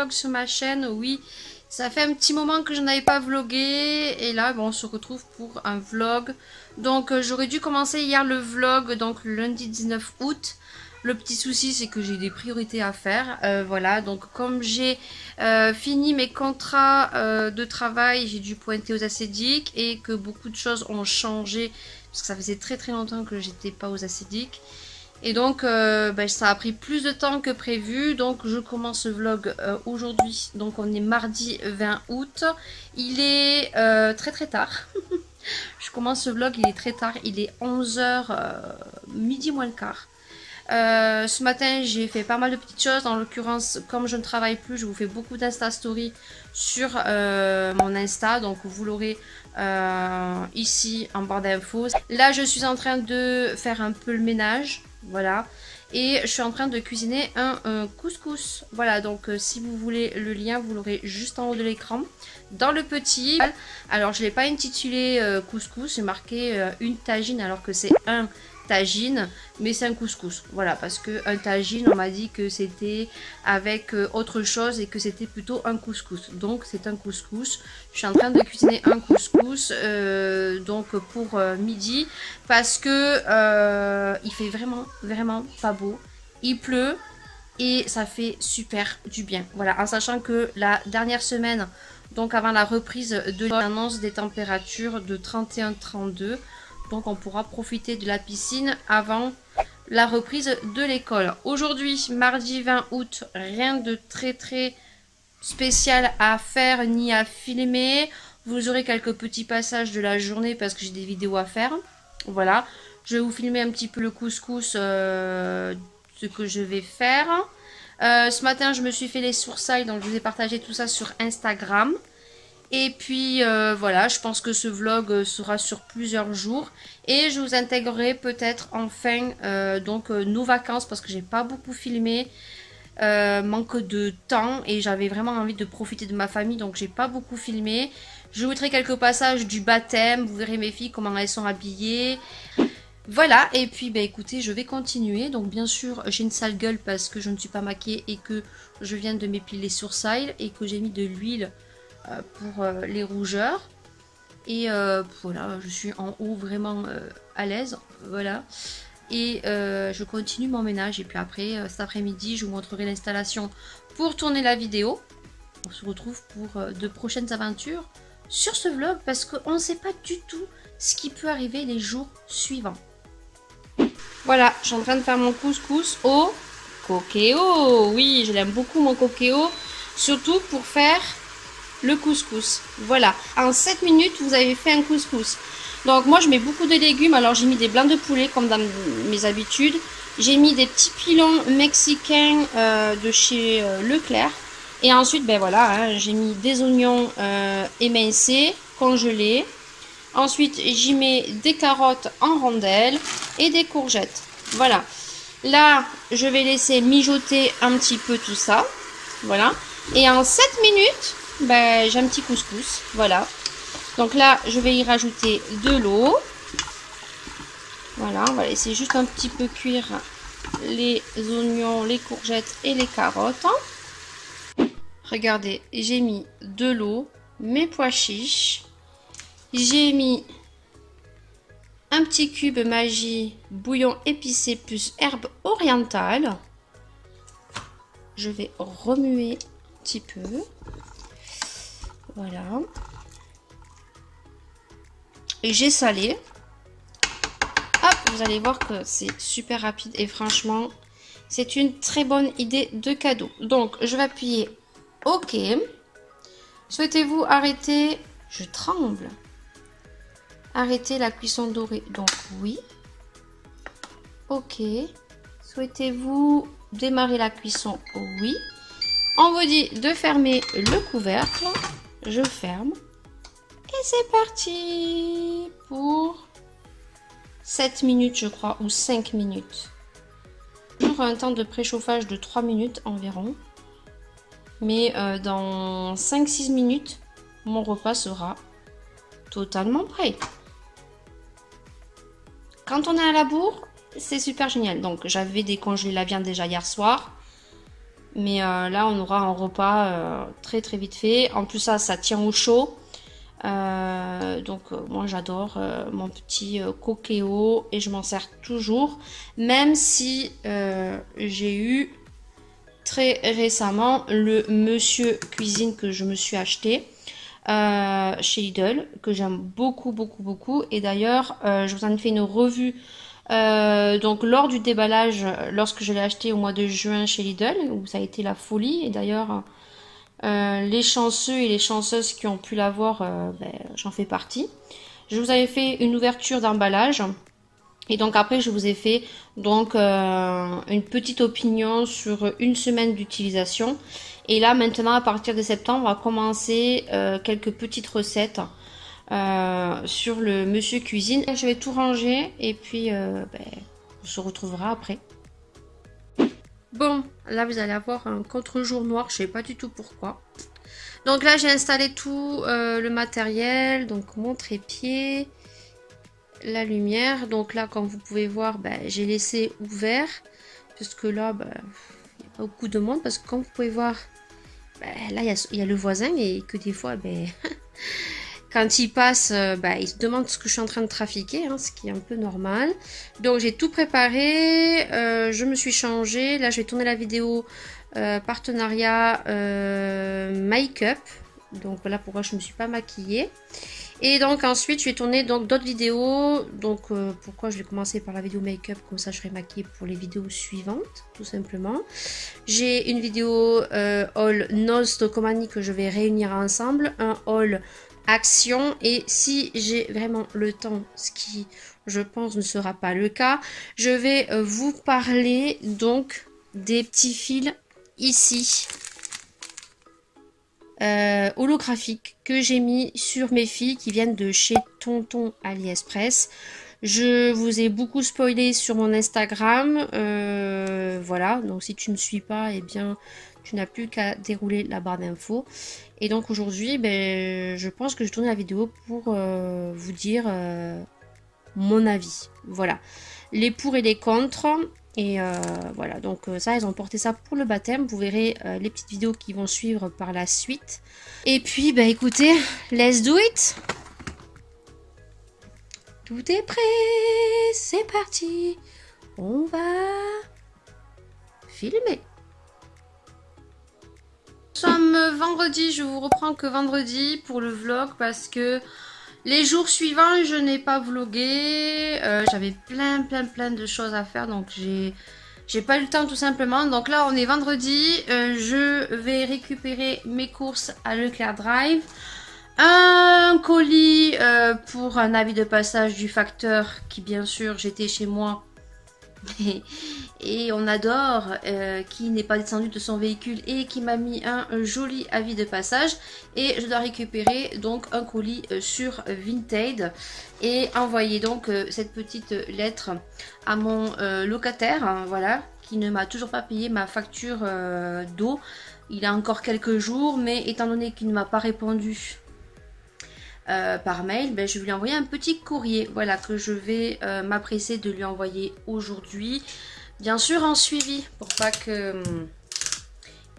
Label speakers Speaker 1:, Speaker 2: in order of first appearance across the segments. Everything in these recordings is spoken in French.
Speaker 1: vlog sur ma chaîne. Oui, ça fait un petit moment que je n'avais pas vlogué. Et là, bon, on se retrouve pour un vlog. Donc, j'aurais dû commencer hier le vlog, donc le lundi 19 août. Le petit souci, c'est que j'ai des priorités à faire. Voilà, donc comme j'ai fini mes contrats de travail, j'ai dû pointer aux acédiques et que beaucoup de choses ont changé. Parce que ça faisait très très longtemps que j'étais pas aux acédiques. Et donc, ça a pris plus de temps que prévu. Donc, je commence ce vlog aujourd'hui. Donc, on est mardi 20 août. Il est très très tard. Je commence ce vlog, il est très tard. Il est 11h, midi moins le quart. Ce matin, j'ai fait pas mal de petites choses. En l'occurrence, comme je ne travaille plus, je vous fais beaucoup d'Insta Story sur mon Insta. Donc, vous l'aurez ici en barre d'infos. Là, je suis en train de faire un peu le ménage. Voilà. Et je suis en train de cuisiner un couscous. Voilà, donc si vous voulez le lien, vous l'aurez juste en haut de l'écran. Dans le petit. Alors, je ne l'ai pas intitulé couscous. J'ai marqué une tagine alors que c'est un tagine, mais c'est un couscous. Voilà, parce que un tagine, on m'a dit que c'était avec autre chose et que c'était plutôt un couscous. Donc, c'est un couscous. Je suis en train de cuisiner un couscous donc pour midi parce que il fait vraiment pas beau. Il pleut et ça fait super du bien. Voilà, en sachant que la dernière semaine, donc avant la reprise de l'annonce des températures de 31-32. Donc on pourra profiter de la piscine avant la reprise de l'école. Aujourd'hui, mardi 20 août, rien de très spécial à faire ni à filmer. Vous aurez quelques petits passages de la journée parce que j'ai des vidéos à faire. Voilà, je vais vous filmer un petit peu le couscous, ce que je vais faire. Ce matin, je me suis fait les sourcils, donc je vous ai partagé tout ça sur Instagram. Et puis voilà, je pense que ce vlog sera sur plusieurs jours. Et je vous intégrerai peut-être enfin nos vacances parce que j'ai pas beaucoup filmé. Manque de temps et j'avais vraiment envie de profiter de ma famille, donc j'ai pas beaucoup filmé. Je vous mettrai quelques passages du baptême, vous verrez mes filles comment elles sont habillées. Voilà, et puis écoutez, je vais continuer. Donc bien sûr, j'ai une sale gueule parce que je ne suis pas maquillée et que je viens de m'épiler les sourcils et que j'ai mis de l'huile pour les rougeurs. Et voilà, je suis en haut vraiment à l'aise. Voilà. Et je continue mon ménage. Et puis après, cet après-midi, je vous montrerai l'installation pour tourner la vidéo. On se retrouve pour de prochaines aventures sur ce vlog parce qu'on ne sait pas du tout ce qui peut arriver les jours suivants. Voilà, je suis en train de faire mon couscous au coquéo. Oui, je l'aime beaucoup mon coquéo. Surtout pour faire le couscous. Voilà, en 7 minutes, vous avez fait un couscous. Donc moi, je mets beaucoup de légumes. Alors, j'ai mis des blancs de poulet comme dans mes habitudes. J'ai mis des petits pilons mexicains de chez Leclerc. Et ensuite, voilà, hein, j'ai mis des oignons émincés, congelés. Ensuite, j'y mets des carottes en rondelles et des courgettes. Voilà. Là, je vais laisser mijoter un petit peu tout ça. Voilà. Et en 7 minutes, j'ai un petit couscous. Voilà. Donc là, je vais y rajouter de l'eau. Voilà, on va laisser juste un petit peu cuire les oignons, les courgettes et les carottes. Regardez, j'ai mis de l'eau, mes pois chiches. J'ai mis un petit cube Maggi bouillon épicé plus herbe orientale. Je vais remuer un petit peu. Voilà. Et j'ai salé. Hop, vous allez voir que c'est super rapide et franchement, c'est une très bonne idée de cadeau. Donc, je vais appuyer OK. Souhaitez-vous arrêter? Je tremble. Arrêter la cuisson dorée. Donc, oui. OK. Souhaitez-vous démarrer la cuisson? Oui. On vous dit de fermer le couvercle. Je ferme. Et c'est parti pour 7 minutes, je crois, ou 5 minutes. Toujours un temps de préchauffage de 3 minutes environ. Mais dans 5-6 minutes, mon repas sera totalement prêt. Quand on est à la bourre, c'est super génial. Donc, j'avais décongelé la viande déjà hier soir. Mais là, on aura un repas très très vite fait. En plus, ça tient au chaud. Donc moi j'adore mon petit Cookéo et je m'en sers toujours, même si j'ai eu très récemment le Monsieur Cuisine que je me suis acheté chez Lidl, que j'aime beaucoup beaucoup beaucoup. Et d'ailleurs je vous en ai fait une revue donc lors du déballage, lorsque je l'ai acheté au mois de juin chez Lidl, où ça a été la folie. Et d'ailleurs les chanceux et les chanceuses qui ont pu l'avoir, j'en fais partie. Je vous avais fait une ouverture d'emballage. Et donc après, je vous ai fait donc une petite opinion sur une semaine d'utilisation. Et là, maintenant, à partir de septembre, on va commencer quelques petites recettes sur le Monsieur Cuisine. Je vais tout ranger et puis on se retrouvera après. Bon, là vous allez avoir un contre-jour noir, je sais pas du tout pourquoi. Donc là j'ai installé tout le matériel, donc mon trépied, la lumière. Donc là comme vous pouvez voir, j'ai laissé ouvert, puisque là il n'y a pas beaucoup de monde, parce que comme vous pouvez voir, là il y a le voisin et que des fois quand il passe, il se demande ce que je suis en train de trafiquer, hein, ce qui est un peu normal. Donc j'ai tout préparé, je me suis changée. Là je vais tourner la vidéo partenariat make-up. Donc voilà pourquoi je ne me suis pas maquillée. Et donc ensuite je vais tourner donc d'autres vidéos. Donc pourquoi je vais commencer par la vidéo make-up, comme ça je serai maquillée pour les vidéos suivantes, tout simplement. J'ai une vidéo haul Nose de Comani que je vais réunir ensemble, un haul action, et si j'ai vraiment le temps, ce qui je pense ne sera pas le cas, je vais vous parler donc des petits fils ici holographiques que j'ai mis sur mes filles qui viennent de chez Tonton AliExpress. Je vous ai beaucoup spoilé sur mon Instagram, voilà, donc si tu ne me suis pas, eh bien tu n'as plus qu'à dérouler la barre d'infos. Et donc aujourd'hui, je pense que je tourne la vidéo pour vous dire mon avis. Voilà, les pour et les contre. Et voilà, donc ça, ils ont porté ça pour le baptême. Vous verrez les petites vidéos qui vont suivre par la suite. Et puis, écoutez, let's do it. Tout est prêt, c'est parti. On va filmer. Nous sommes vendredi, je vous reprends que vendredi pour le vlog parce que les jours suivants je n'ai pas vlogué, j'avais plein de choses à faire, donc j'ai pas eu le temps tout simplement. Donc là on est vendredi, je vais récupérer mes courses à Leclerc Drive, un colis pour un avis de passage du facteur qui bien sûr j'étais chez moi et on adore, qui n'est pas descendu de son véhicule et qui m'a mis un joli avis de passage. Et je dois récupérer donc un colis sur Vinted et envoyer donc cette petite lettre à mon locataire, hein, voilà, qui ne m'a toujours pas payé ma facture d'eau. Il a encore quelques jours, mais étant donné qu'il ne m'a pas répondu par mail, je vais lui envoyer un petit courrier, voilà, que je vais m'apresser de lui envoyer aujourd'hui, bien sûr en suivi, pour pas que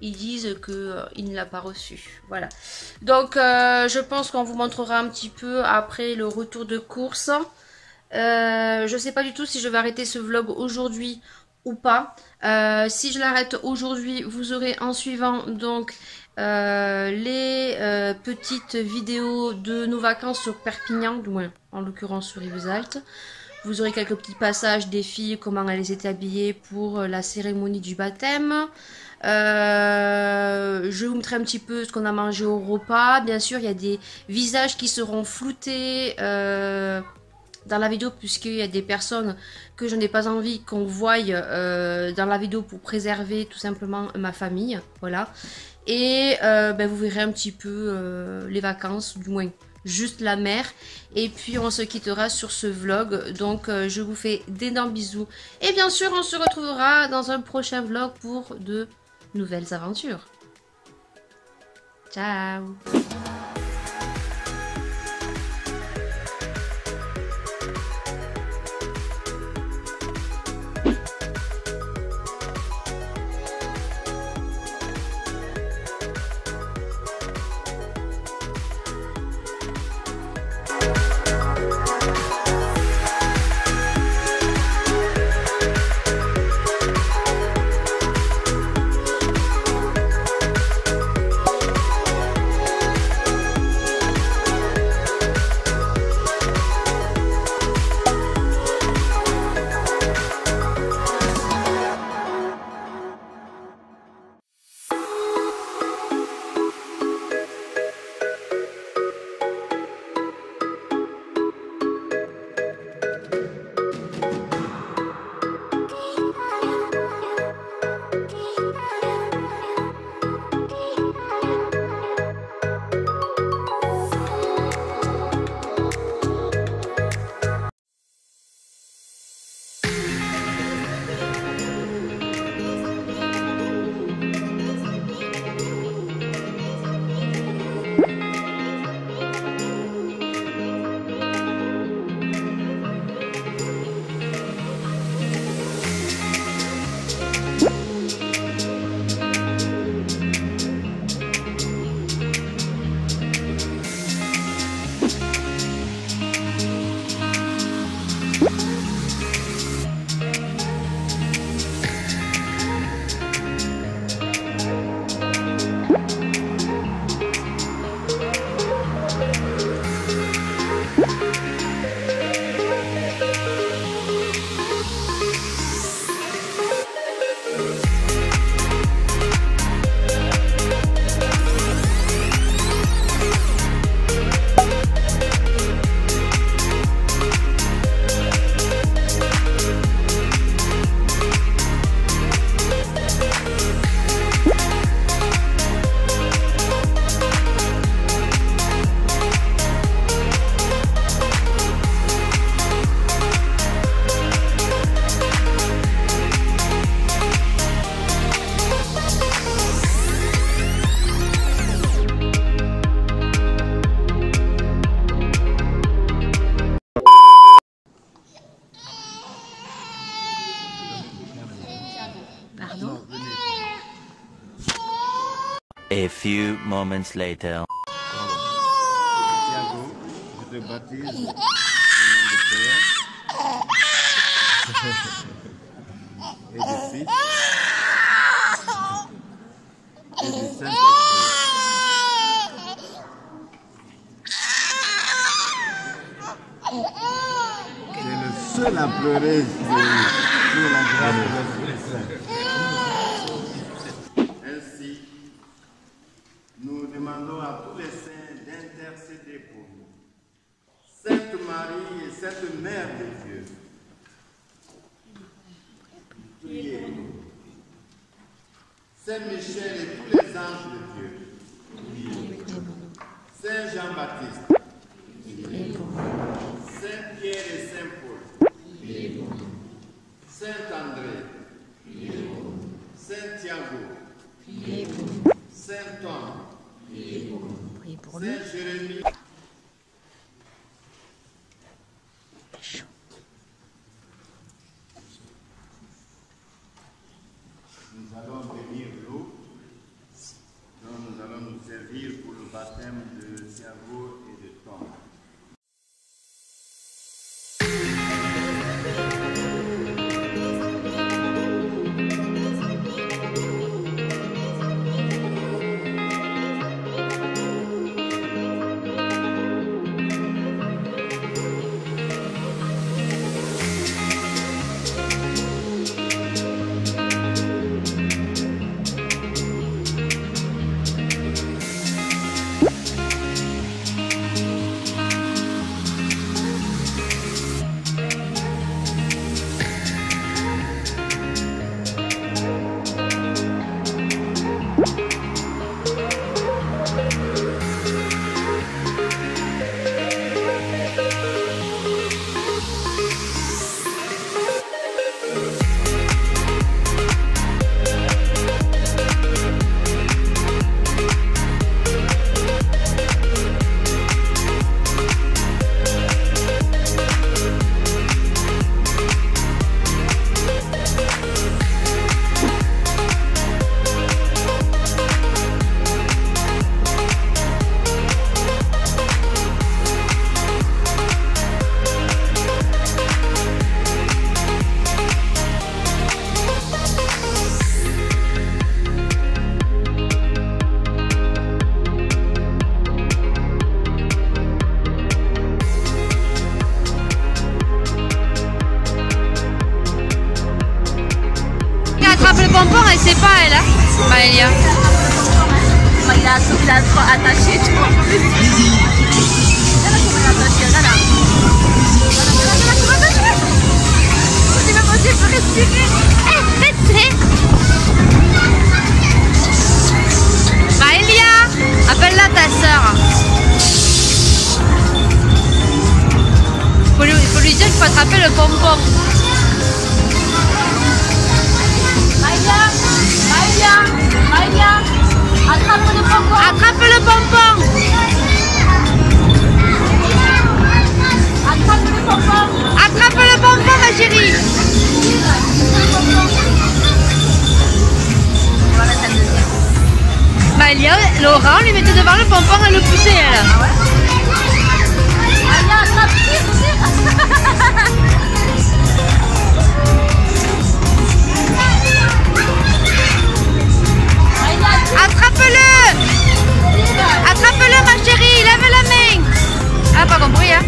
Speaker 1: ils disent qu'il ne l'a pas reçu. Voilà, donc je pense qu'on vous montrera un petit peu après le retour de course. Je sais pas du tout si je vais arrêter ce vlog aujourd'hui ou pas. Si je l'arrête aujourd'hui, vous aurez en suivant donc les petites vidéos de nos vacances sur Perpignan, du moins en l'occurrence sur Rivesaltes. Vous aurez quelques petits passages des filles, comment elles étaient habillées pour la cérémonie du baptême. Je vous montrerai un petit peu ce qu'on a mangé au repas. Bien sûr, il y a des visages qui seront floutés dans la vidéo, puisqu'il y a des personnes que je n'ai pas envie qu'on voie dans la vidéo pour préserver tout simplement ma famille. Voilà. Et vous verrez un petit peu les vacances, du moins juste la mer. Et puis on se quittera sur ce vlog. Donc je vous fais d'énormes bisous. Et bien sûr on se retrouvera dans un prochain vlog pour de nouvelles aventures. Ciao!
Speaker 2: A few moments later.
Speaker 3: Thiago, je te baptise au nom du Père et du Fils et du Saint-Esprit. C'est le seul à pleurer sur la grâce de l'Esprit Saint. Ainsi, nous demandons à tous les saints d'intercéder pour nous. Sainte Marie et Sainte Mère de Dieu, priez. Saint Michel et tous les anges de Dieu, Saint Jean-Baptiste, Saint Pierre et Saint Paul, Saint André, Saint Thiago, Saint Tom, Saint Jérémie. Nous allons bénir l'eau dont nous allons nous servir pour le baptême de Thiago et de Tom.
Speaker 1: Elle sait pas, elle, hein, Maëlia.
Speaker 4: Il a trop attaché, tu vois, en plus. Regarde comment il est attaché, regarde là.
Speaker 1: lui dire qu'il faut attraper le pompon.
Speaker 4: Maïlia, attrape le pompon.
Speaker 1: Attrape le pompon.
Speaker 4: Attrape le pompon.
Speaker 1: Attrape le pompon, ma chérie. Maïlia, Laura, on lui mettait devant le pompon et le poussait, elle.
Speaker 4: Maïlia, attrape, tire.
Speaker 1: Attrape-le! Attrape-le, ma chérie, lève la main. Elle n'a pas compris, hein?